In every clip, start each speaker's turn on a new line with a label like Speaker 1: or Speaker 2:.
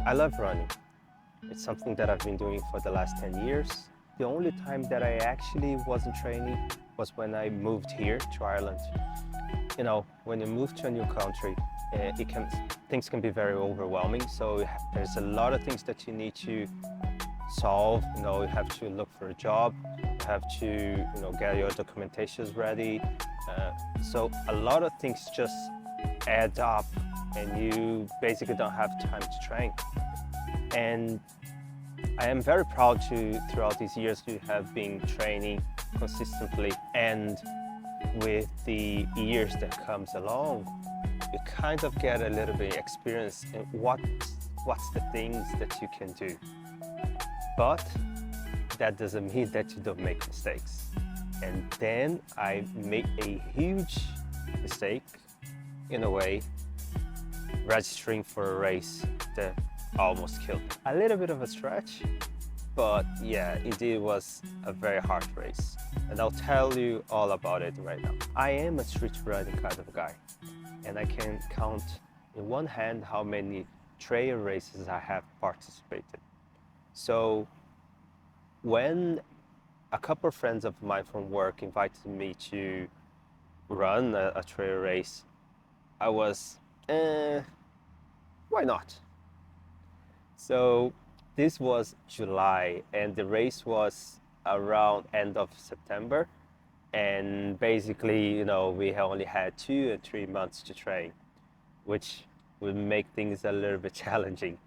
Speaker 1: I love running. It's something that I've been doing for the last 10 years. The only time that I actually wasn't training was when I moved here to Ireland. You know, when you move to a new country, things can be very overwhelming. So there's a lot of things that you need to solve. You know, you have to look for a job, you have to, get your documentations ready. So a lot of things just add up, and you basically don't have time to train. And I am very proud to, throughout these years, to have been training consistently. And with the years that comes along, you kind of get a little bit experience in what's the things that you can do. But that doesn't mean that you don't make mistakes. And then I made a huge mistake, in a way, registering for a race that almost killed me. A little bit of a stretch, but yeah, indeed was a very hard race. And I'll tell you all about it right now. I am a street running kind of guy, and I can count in one hand how many trail races I have participated. So when a couple of friends of mine from work invited me to run a trail race, I was, why not? So this was July, and the race was around end of September. And basically, we only had 2 and 3 months to train, which would make things a little bit challenging.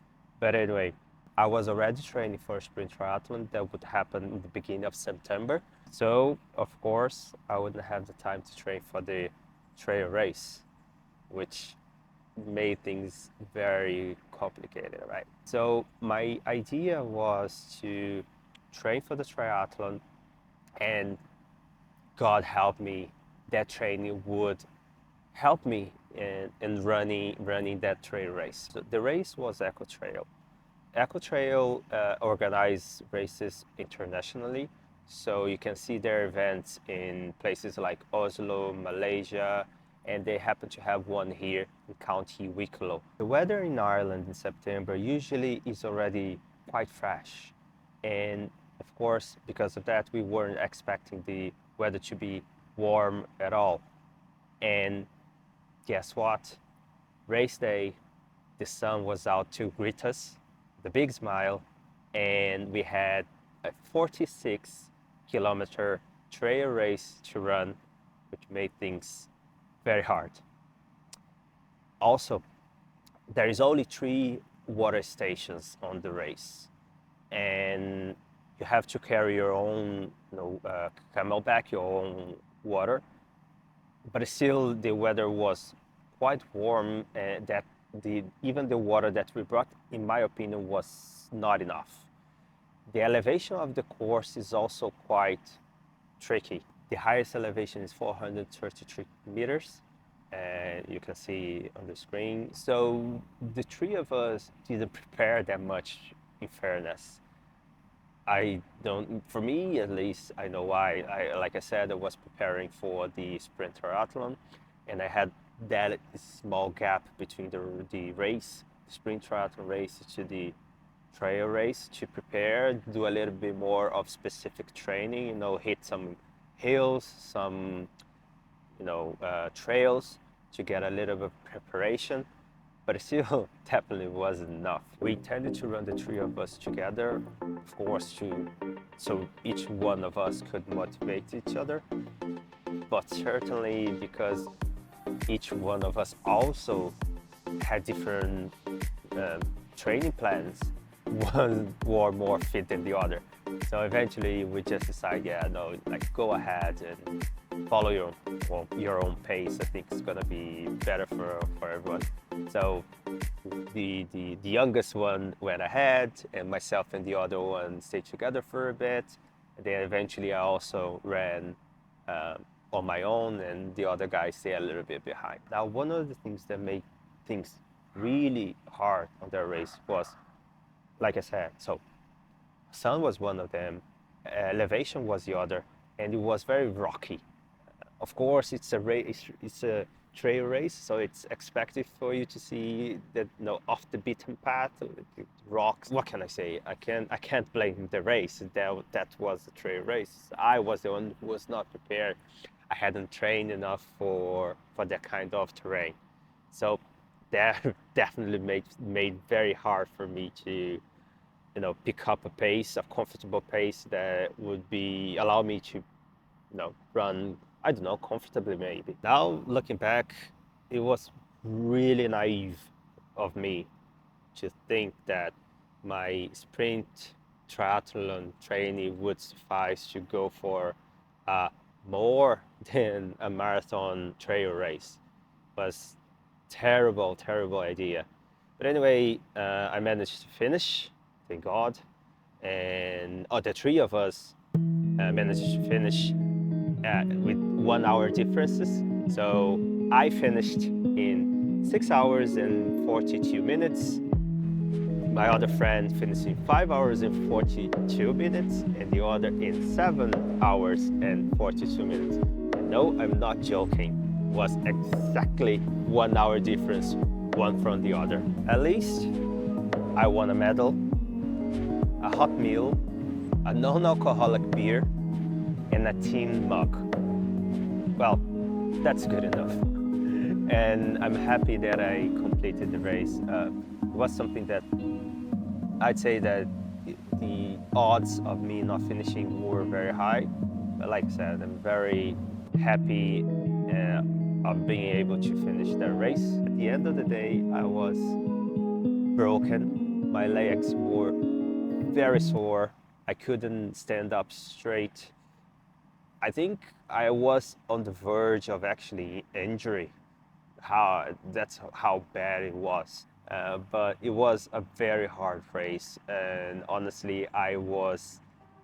Speaker 1: But anyway, I was already training for a sprint triathlon that would happen in the beginning of September. So, of course, I wouldn't have the time to train for the trail race, which made things very complicated, right? So my idea was to train for the triathlon, and God help me, that training would help me in running that trail race. So the race was Eco Trail. Eco Trail organize races internationally, so you can see their events in places like Oslo, Malaysia, and they happen to have one here in County Wicklow. The weather in Ireland in September usually is already quite fresh, and of course, because of that, we weren't expecting the weather to be warm at all. And guess what? Race day, the sun was out to greet us, the big smile, and we had a 46-kilometer trail race to run, which made things very hard. Also, there is only 3 water stations on the race, and you have to carry your own camelback, your own water. But still, the weather was quite warm, and that even the water that we brought, in my opinion, was not enough. The elevation of the course is also quite tricky. The highest elevation is 433 meters, and you can see on the screen. So the 3 of us didn't prepare that much, in fairness. For me at least, I know why. Like I said, I was preparing for the sprint triathlon, and I had that small gap between the race, the sprint triathlon race, to the trail race, to prepare, do a little bit more of specific training, hit some hills, some, trails, to get a little bit of preparation. But it still definitely wasn't enough. We intended to run the 3 of us together, of course, so each one of us could motivate each other. But certainly because each one of us also had different training plans, one were more fit than the other. So eventually we just decided, go ahead and follow your own pace. I think it's gonna be better for everyone. So the youngest one went ahead, and myself and the other one stayed together for a bit. And then eventually I also ran on my own, and the other guy stayed a little bit behind. Now, one of the things that made things really hard on that race was, like I said, so sun was one of them, elevation was the other, and it was very rocky. Of course, it's a race. It's a trail race, so it's expected for you to see that, you know, off the beaten path, rocks. What can I say? I can't blame the race. That was a trail race. I was the one who was not prepared. I hadn't trained enough for that kind of terrain, so that definitely made very hard for me to, you know, pick up a pace, a comfortable pace that would be allow me to, you know, run, I don't know, comfortably maybe. Now looking back, it was really naive of me to think that my sprint triathlon training would suffice to go for more than a marathon trail race. It was terrible, terrible idea. But anyway, I managed to finish, thank God. And the three of us managed to finish with 1 hour differences. So I finished in 6 hours and 42 minutes. My other friend finished in 5 hours and 42 minutes, and the other in 7 hours and 42 minutes. And no, I'm not joking. It was exactly 1 hour difference, one from the other. At least I won a medal, a hot meal, a non-alcoholic beer, and a team mug. Well, that's good enough. And I'm happy that I completed the race. It was something that I'd say that the odds of me not finishing were very high. But like I said, I'm very happy of being able to finish that race. At the end of the day, I was broken. My legs were very sore. I couldn't stand up straight. I think I was on the verge of actually injury. That's how bad it was. But it was a very hard race, and honestly, I was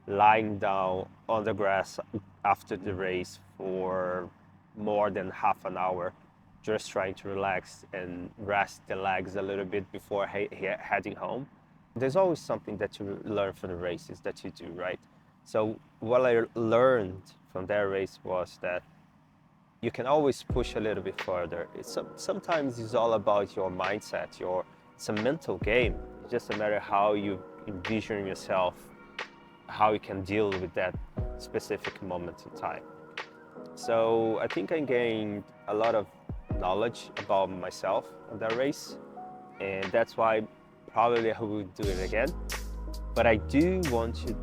Speaker 1: lying down on the grass after the race for more than half an hour, just trying to relax and rest the legs a little bit before heading home. There's always something that you learn from the races that you do, right? So what I learned from that race was that you can always push a little bit further. Sometimes it's all about your mindset. It's a mental game. It's just a matter how you envision yourself, how you can deal with that specific moment in time. So I think I gained a lot of knowledge about myself on that race, and that's why probably I will do it again. But I do want to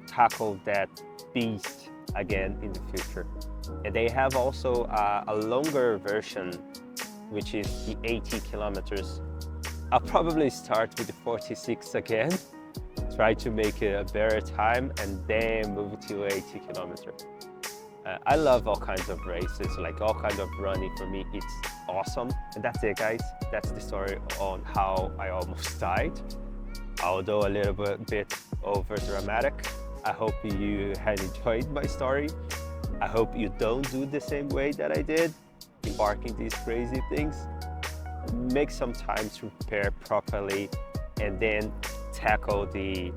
Speaker 1: tackle that beast again in the future. And they have also a longer version, which is the 80 kilometers. I'll probably start with the 46 again, try to make a better time, and then move to 80 kilometers. I love all kinds of races, like all kinds of running. For me, it's awesome. And that's it, guys. That's the story on how I almost died, although a little bit over dramatic. I hope you had enjoyed my story. I hope you don't do the same way that I did, embarking these crazy things. Make some time to prepare properly, and then tackle the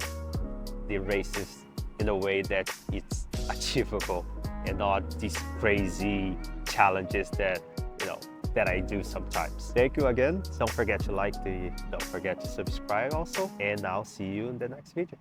Speaker 1: races in a way that it's achievable and not these crazy challenges that, you know, that I do sometimes. Thank you again. Don't forget to subscribe also, and I'll see you in the next video.